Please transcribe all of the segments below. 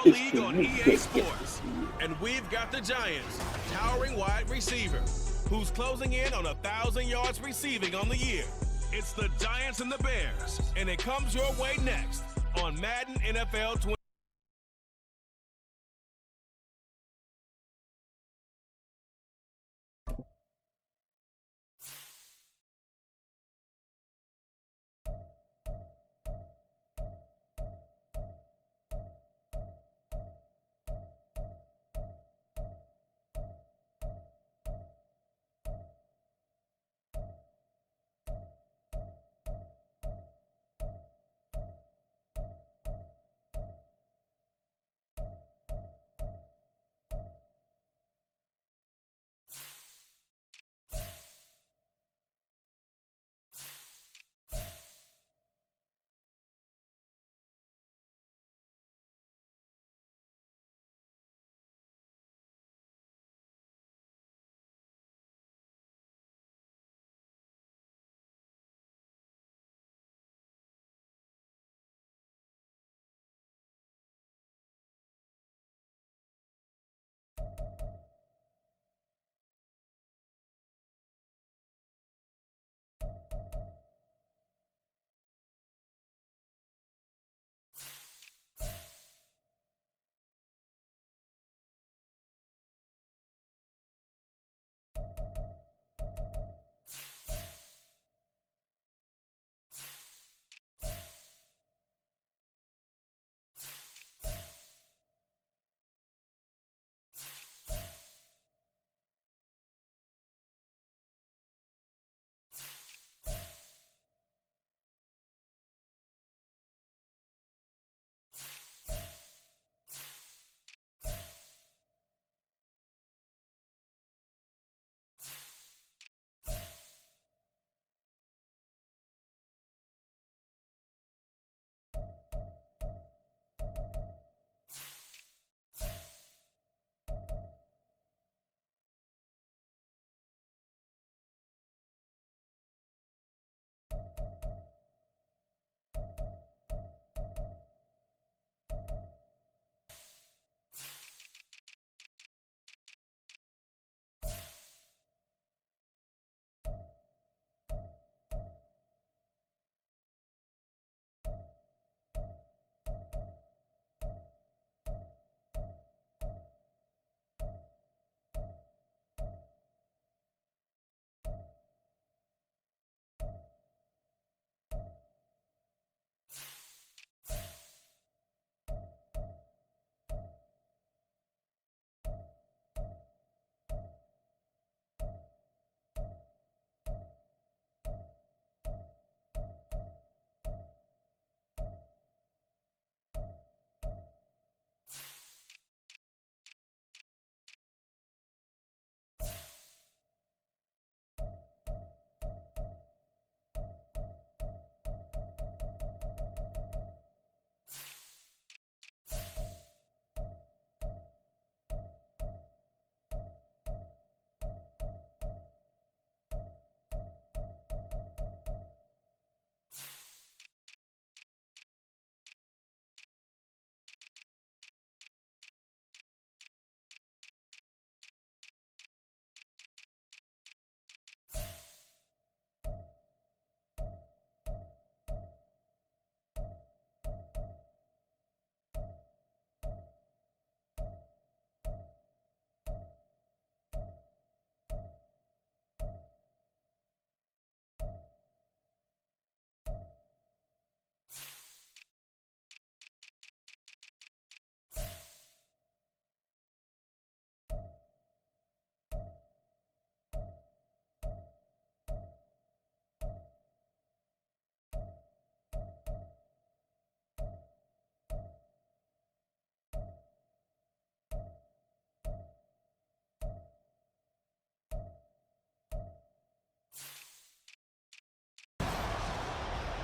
All League on EA Sports. And we've got the Giants' towering wide receiver, who's closing in on 1,000 yards receiving on the year. It's the Giants and the Bears, and it comes your way next on Madden NFL 20.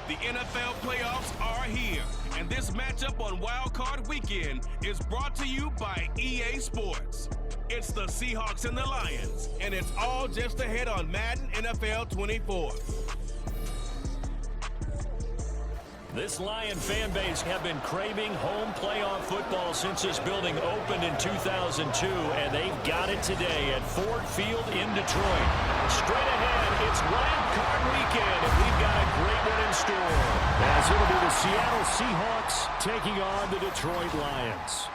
The NFL playoffs are here, and this matchup on Wild Card Weekend is brought to you by EA Sports. It's the Seahawks and the Lions, and it's all just ahead on Madden NFL 24. This Lion fan base have been craving home playoff football since this building opened in 2002, and they've got it today at Ford Field in Detroit. Straight ahead, it's Wild Card Weekend, and we've got a great one in store, as it'll be the Seattle Seahawks taking on the Detroit Lions.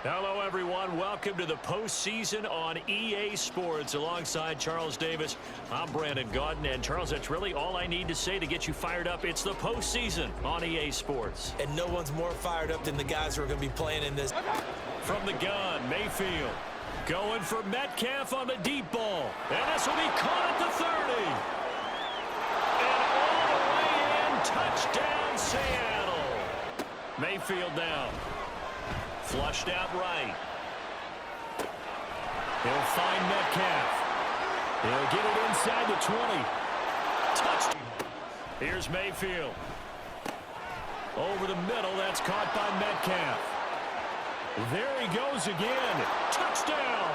Hello, everyone. Welcome to the postseason on EA Sports alongside Charles Davis. I'm Brandon Gaudin, and Charles, that's really all I need to say to get you fired up. It's the postseason on EA Sports. And no one's more fired up than the guys who are going to be playing in this. From the gun, Mayfield going for Metcalf on the deep ball. And this will be caught at the 30. And all the way in, touchdown Seattle. Mayfield down. Flushed out right. He'll find Metcalf. He'll get it inside the 20. Touchdown. Here's Mayfield. Over the middle, that's caught by Metcalf. There he goes again. Touchdown.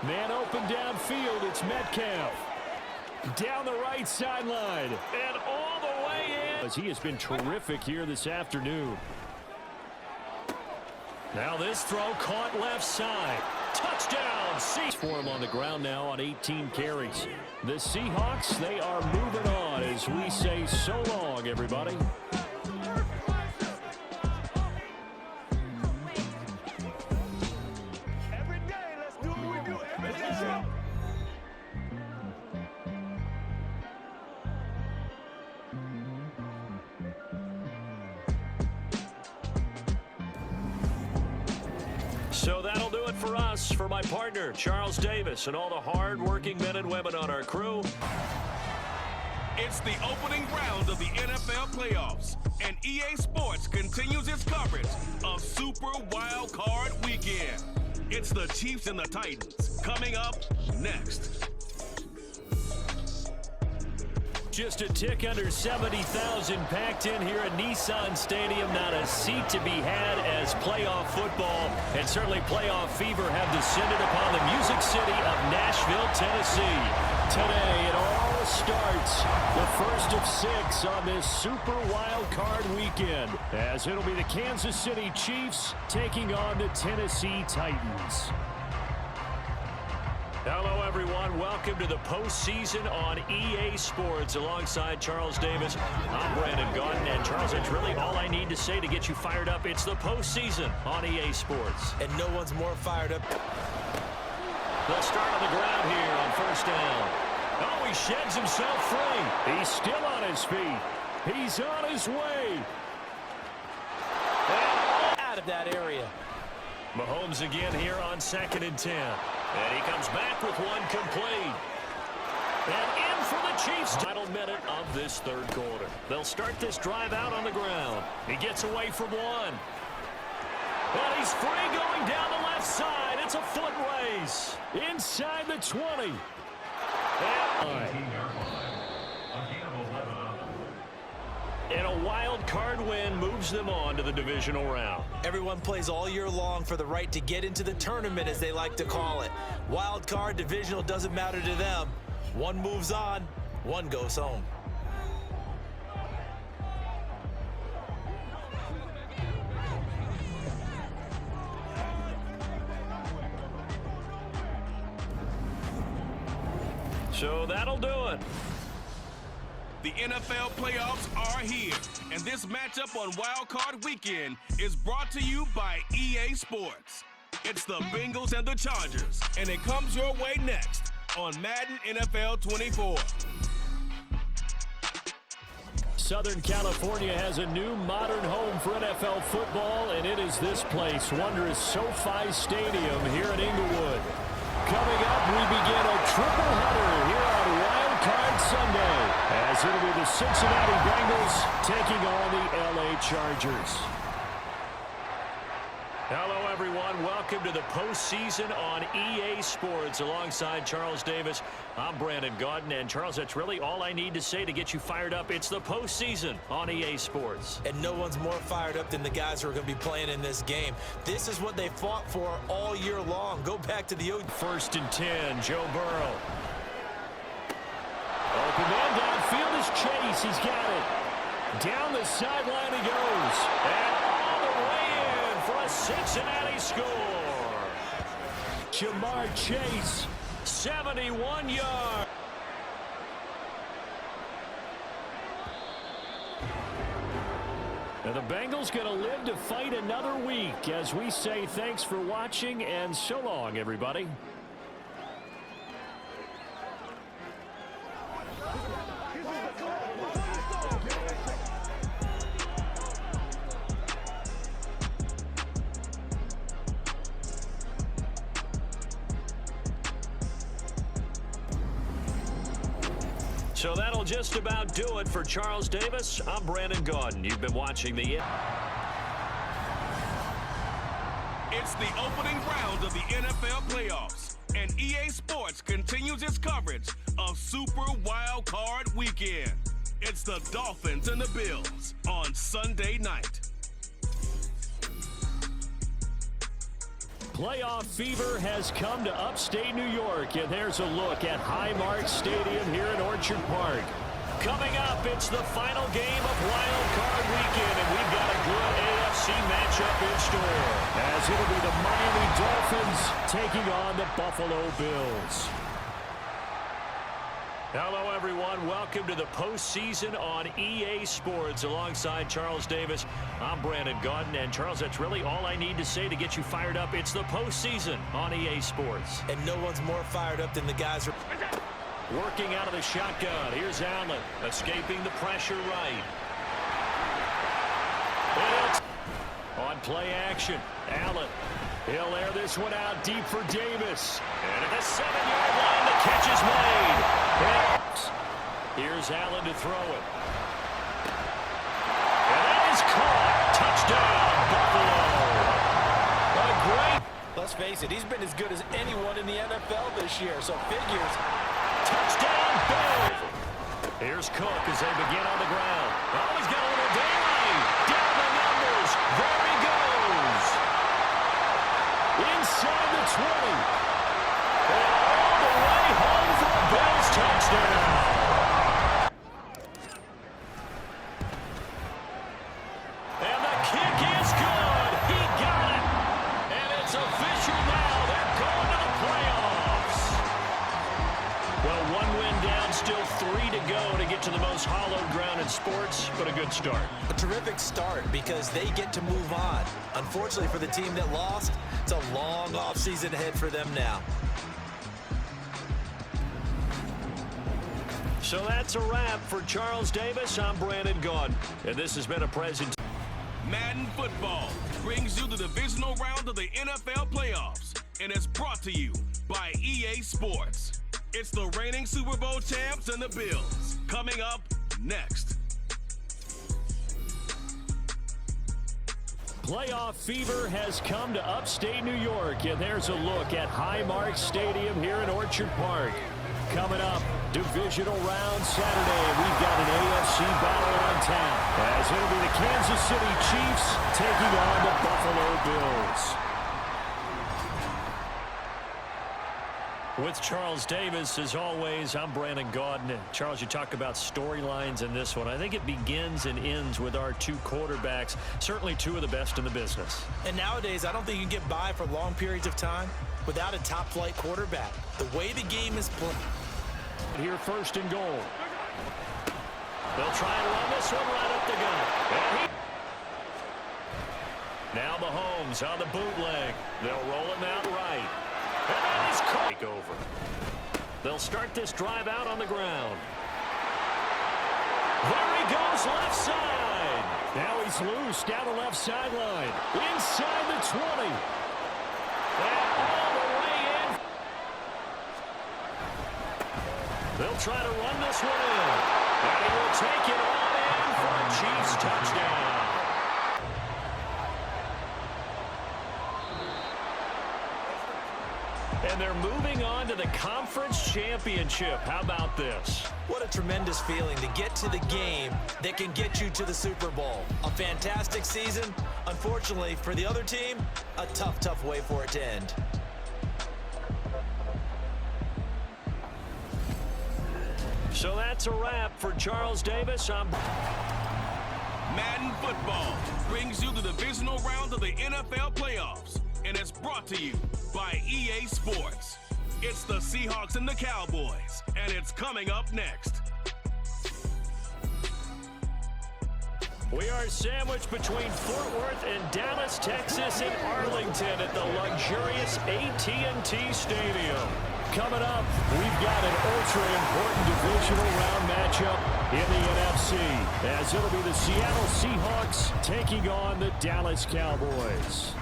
Man open downfield, it's Metcalf. Down the right sideline. And all the way in. He has been terrific here this afternoon. Now this throw caught left side. Touchdown. For him on the ground now on 18 carries. The Seahawks, they are moving on as we say so long, everybody. Every day, let's do what we do every day. So that'll do it for us, for my partner, Charles Davis, and all the hard-working men and women on our crew. It's the opening round of the NFL playoffs, and EA Sports continues its coverage of Super Wild Card Weekend. It's the Chiefs and the Titans coming up next. Just a tick under 70,000 packed in here at Nissan Stadium. Not a seat to be had as playoff football and certainly playoff fever have descended upon the Music City of Nashville, Tennessee. Today it all starts, the first of 6 on this Super Wild Card Weekend, as it'll be the Kansas City Chiefs taking on the Tennessee Titans. Hello, everyone. Welcome to the postseason on EA Sports alongside Charles Davis. I'm Brandon Gaudin, and Charles, it's really all I need to say to get you fired up. It's the postseason on EA Sports. And no one's more fired up. They'll start on the ground here on first down. Oh, he sheds himself free. He's still on his feet. He's on his way. Out of that area. Mahomes again here on 2nd and 10. And he comes back with one complete. And in for the Chiefs. Final minute of this third quarter. They'll start this drive out on the ground. He gets away from one. And he's free going down the left side. It's a foot race. Inside the 20. And a wild card win moves them on to the divisional round. Everyone plays all year long for the right to get into the tournament, as they like to call it. Wild card, divisional, doesn't matter to them. One moves on, one goes home. So that'll do it. The NFL playoffs are here, and this matchup on Wild Card Weekend is brought to you by EA Sports. It's the Bengals and the Chargers, and it comes your way next on Madden NFL 24. Southern California has a new modern home for NFL football, and it is this place, wondrous SoFi Stadium here in Inglewood. Coming up, we begin a triple header here on Wild Card Sunday, as it'll be the Cincinnati Bengals taking on the LA Chargers. Hello, everyone. Welcome to the postseason on EA Sports alongside Charles Davis. I'm Brandon Gaudin, and Charles, that's really all I need to say to get you fired up. It's the postseason on EA Sports. And no one's more fired up than the guys who are going to be playing in this game. This is what they fought for all year long. Go back to the 1st and 10, Joe Burrow. Here's Chase. He's got it. Down the sideline he goes. And all the way in for a Cincinnati score. Jamar Chase, 71 yards. Now the Bengals going to live to fight another week as we say thanks for watching and so long, everybody. So that'll just about do it for Charles Davis. I'm Brandon Gaudin. You've been watching the... It's the opening round of the NFL playoffs, and EA Sports continues its coverage of Super Wild Card Weekend. It's the Dolphins and the Bills on Sunday night. Playoff fever has come to upstate New York, and there's a look at Highmark Stadium here in Orchard Park. Coming up, it's the final game of Wild Card Weekend, and we've got a good AFC matchup in store, as it'll be the Miami Dolphins taking on the Buffalo Bills. Hello, everyone. Welcome to the postseason on EA Sports. Alongside Charles Davis, I'm Brandon Gaudin. And, Charles, that's really all I need to say to get you fired up. It's the postseason on EA Sports. And no one's more fired up than the guys. Working out of the shotgun. Here's Allen, escaping the pressure right. On play action, Allen. He'll air this one out deep for Davis. And at the 7-yard line, the catch is made. Here's Allen to throw it. And that is caught. Touchdown, Buffalo. What a great... Let's face it, he's been as good as anyone in the NFL this year, so figures. Touchdown, Bills. Here's Cook as they begin on the ground. Oh, he's got a little daylight. Down the numbers. There he goes. Inside the 20. And all the way home for a Bills touchdown. And the kick is good. He got it. And it's official now. They're going to the playoffs. Well, one win down, still 3 to go to get to the most hallowed ground in sports, but a good start. A terrific start because they get to move on. Unfortunately for the team that lost, it's a long offseason ahead for them now. So that's a wrap for Charles Davis. I'm Brandon Gaudin, and this has been a presentation. Madden Football brings you the divisional round of the NFL playoffs, and it's brought to you by EA Sports. It's the reigning Super Bowl champs and the Bills. Coming up next. Playoff fever has come to upstate New York, and there's a look at Highmark Stadium here in Orchard Park. Coming up, divisional round Saturday, we've got an AFC battle on tap, as it'll be the Kansas City Chiefs taking on the Buffalo Bills. With Charles Davis, as always, I'm Brandon Gaudin. Charles, you talk about storylines in this one. I think it begins and ends with our two quarterbacks, certainly two of the best in the business. And nowadays, I don't think you can get by for long periods of time without a top-flight quarterback. The way the game is played. Here first and goal. They'll try and run this one right up the gut. Now Mahomes on the bootleg. They'll roll him out right. And that is caught. Over. They'll start this drive out on the ground. There he goes left side. Now he's loose down the left sideline. Inside the 20. And all the way in. They'll try to run this one in. And he will take it all in for a Chiefs touchdown. And they're moving on to the conference championship. How about this? What a tremendous feeling to get to the game that can get you to the Super Bowl. A fantastic season. Unfortunately, for the other team, a tough, tough way for it to end. So So that's a wrap for Charles Davis. Madden Football brings you the divisional round of the NFL playoffs, and it's brought to you by EA Sports. It's the Seahawks and the Cowboys, and it's coming up next. We are sandwiched between Fort Worth and Dallas, Texas, and Arlington at the luxurious AT&T Stadium. Coming up, we've got an ultra-important divisional round matchup in the NFC, as it'll be the Seattle Seahawks taking on the Dallas Cowboys.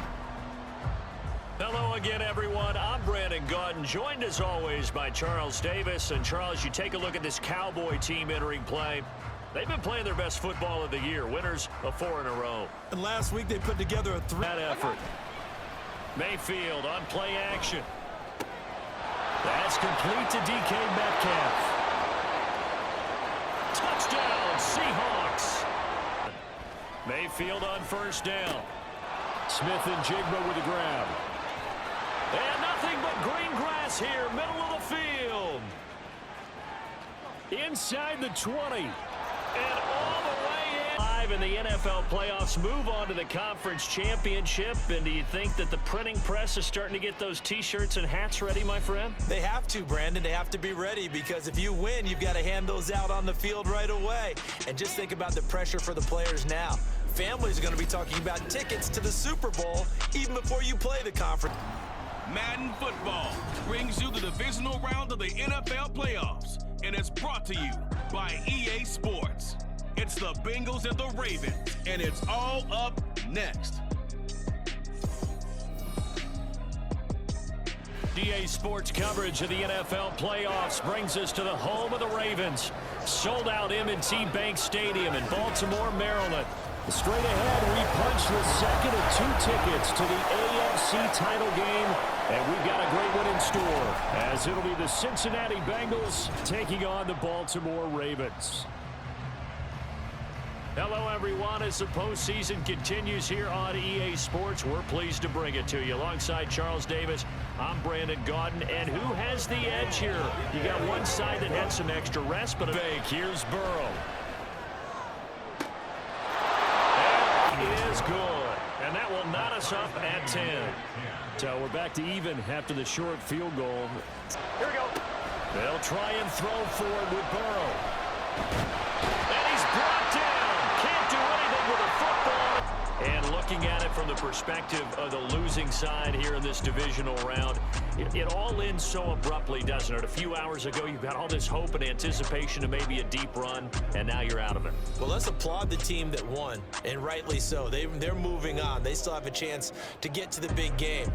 Hello again, everyone. I'm Brandon Gaudin, joined as always by Charles Davis. And Charles, you take a look at this Cowboy team entering play. They've been playing their best football of the year, winners of 4 in a row. And last week they put together a that effort. Mayfield on play action. That's complete to DK Metcalf. Touchdown, Seahawks. Mayfield on first down. Smith and Jigba with the grab. And nothing but green grass here, middle of the field. Inside the 20. And all the way in. Live in the NFL playoffs, move on to the conference championship. And do you think that the printing press is starting to get those T-shirts and hats ready, my friend? They have to, Brandon. They have to be ready, because if you win, you've got to hand those out on the field right away. And just think about the pressure for the players now. Families are going to be talking about tickets to the Super Bowl even before you play the conference. Madden Football brings you the divisional round of the NFL playoffs, and it's brought to you by EA Sports. It's the Bengals and the Ravens, and it's all up next. EA Sports coverage of the NFL playoffs brings us to the home of the Ravens. Sold out M&T Bank Stadium in Baltimore, Maryland. Straight ahead, we punch the second of 2 tickets to the AFC title game, and we've got a great one in store, as it'll be the Cincinnati Bengals taking on the Baltimore Ravens. Hello, everyone. As the postseason continues here on EA Sports, we're pleased to bring it to you. Alongside Charles Davis, I'm Brandon Gaudin. And who has the edge here? You got one side that had some extra rest, but a fake. Here's Burrow. That is good. And that will knot us up at 10. So we're back to even after the short field goal. Here we go. They'll try and throw forward with Burrow. And he's brought down. Can't do anything with a football. And looking at it from the perspective of the losing side here in this divisional round, it all ends so abruptly, doesn't it? A few hours ago, you've got all this hope and anticipation of maybe a deep run, and now you're out of it. Well, let's applaud the team that won, and rightly so. They're moving on. They still have a chance to get to the big game.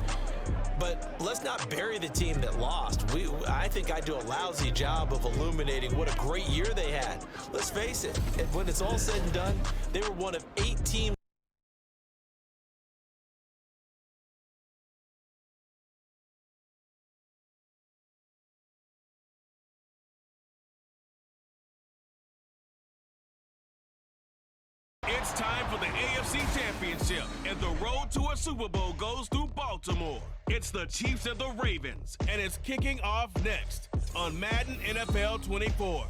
But let's not bury the team that lost. I think I do a lousy job of illuminating what a great year they had. Let's face it, when it's all said and done, they were one of 8 teams. It's time for the AFC Championship, and the road to a Super Bowl goes through Baltimore. It's the Chiefs and the Ravens, and it's kicking off next on Madden NFL 24.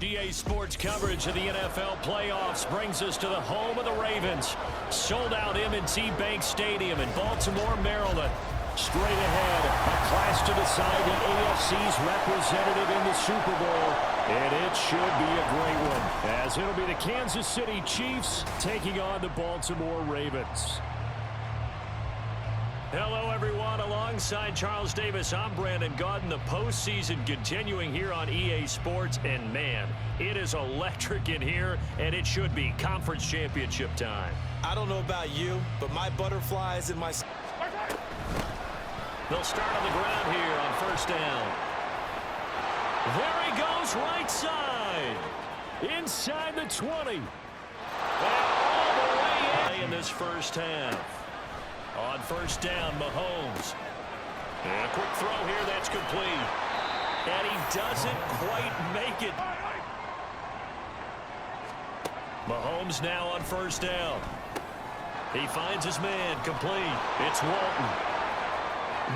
EA Sports coverage of the NFL playoffs brings us to the home of the Ravens. Sold out M&T Bank Stadium in Baltimore, Maryland. Straight ahead, a clash to decide the AFC's representative in the Super Bowl. And it should be a great one, as it'll be the Kansas City Chiefs taking on the Baltimore Ravens. Hello, everyone. Alongside Charles Davis, I'm Brandon Gaudin. The postseason continuing here on EA Sports. And, man, it is electric in here, and it should be conference championship time. I don't know about you, but my butterflies and my... They'll start on the ground here on first down. There he goes, right side. Inside the 20. And all the way in this first half. On first down, Mahomes. And a quick throw here, that's complete. And he doesn't quite make it. Mahomes now on first down. He finds his man, complete. It's Walton.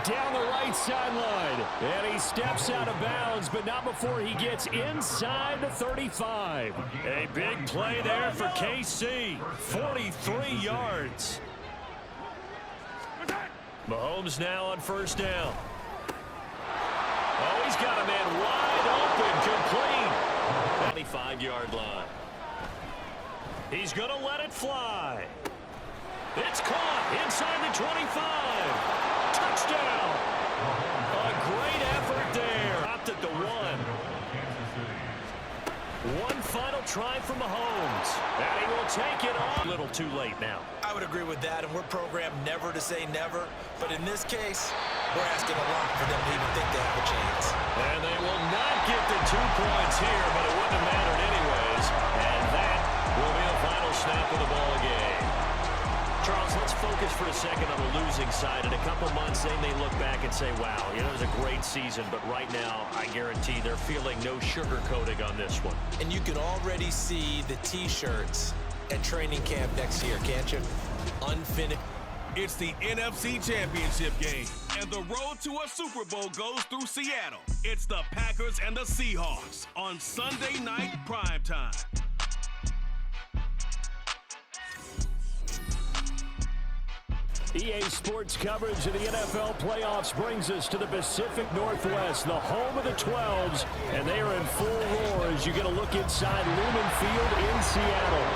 Down the right sideline. And he steps out of bounds, but not before he gets inside the 35. A big play there for KC. 43 yards. Mahomes now on first down. Oh, he's got a man wide open, complete. 25-yard line. He's going to let it fly. It's caught inside the 25. Touchdown. A great effort there. Stopped at the 1. One final try from Mahomes. And he will take it on. A little too late now. I would agree with that, and we're programmed never to say never. But in this case, we're asking a lot for them to even think they have a chance. And they will not get the 2 points here, but it wouldn't have mattered anyways. And that will be the final snap of the ball game. Charles, let's focus for a second on the losing side. In a couple months, they may look back and say, wow, it was a great season. But right now, I guarantee they're feeling no sugarcoating on this one. And you can already see the T-shirts at training camp next year, can't you? Unfinished. It's the NFC Championship game, and the road to a Super Bowl goes through Seattle. It's the Packers and the Seahawks on Sunday night primetime. EA Sports coverage of the NFL playoffs brings us to the Pacific Northwest, the home of the 12s, and they are in full roar as you get a look inside Lumen Field in Seattle.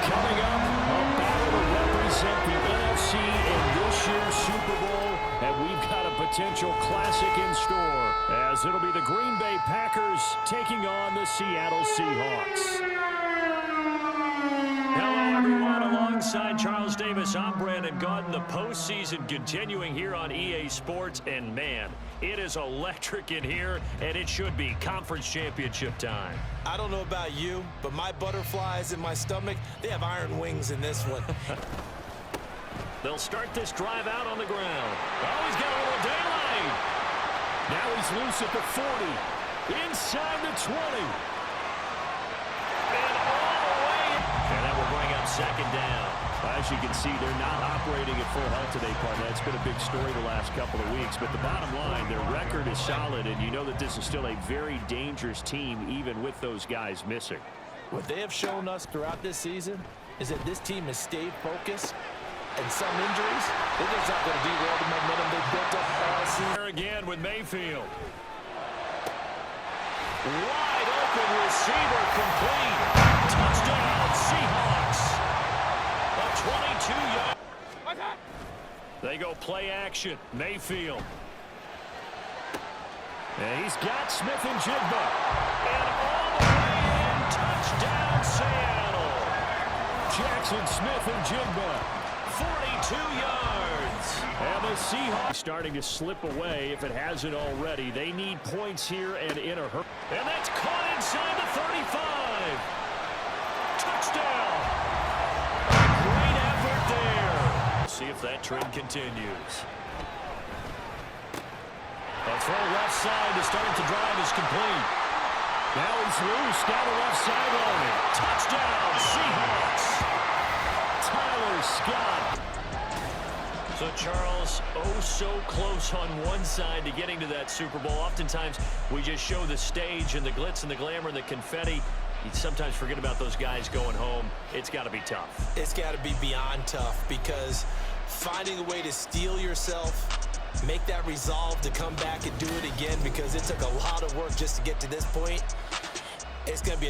Coming up, a battle to represent the NFC in this year's Super Bowl, and we've got a potential classic in store, as it'll be the Green Bay Packers taking on the Seattle Seahawks. Hello, everyone. Alongside Charles Davis, I'm Brandon Gaudin. The postseason continuing here on EA Sports. And, man, it is electric in here, and it should be conference championship time. I don't know about you, but my butterflies in my stomach, they have iron wings in this one. They'll start this drive out on the ground. Oh, he's got a little daylight. Now he's loose at the 40. Inside the 20. And that will bring up second down. As you can see, they're not operating at full health today, partner. It's been a big story the last couple of weeks. But the bottom line, their record is solid, and you know that this is still a very dangerous team, even with those guys missing. What they have shown us throughout this season is that this team has stayed focused, and some injuries, they're just not going to derail the momentum they built up all season. Here again with Mayfield. Wide open receiver, complete. Touchdown, Seahawks. A 22-yard. They go play action. Mayfield. And he's got Smith and Jigba. And all the way in. Touchdown, Seattle. Jackson Smith and Jigba. 42 yards. And the Seahawks starting to slip away if it hasn't already. They need points here and in a hurry. And that's caught inside the 35. Touchdown. Great effort there. See if that trend continues. A throw left side to start the drive is complete. Now he's loose down the left sideline. Touchdown, Seahawks. Tyler Scott. So, Charles, oh so close on one side to getting to that Super Bowl. Oftentimes, we just show the stage and the glitz and the glamour and the confetti. You sometimes forget about those guys going home. It's got to be tough. It's got to be beyond tough, because finding a way to steel yourself, make that resolve to come back and do it again, because it took a lot of work just to get to this point. It's going to be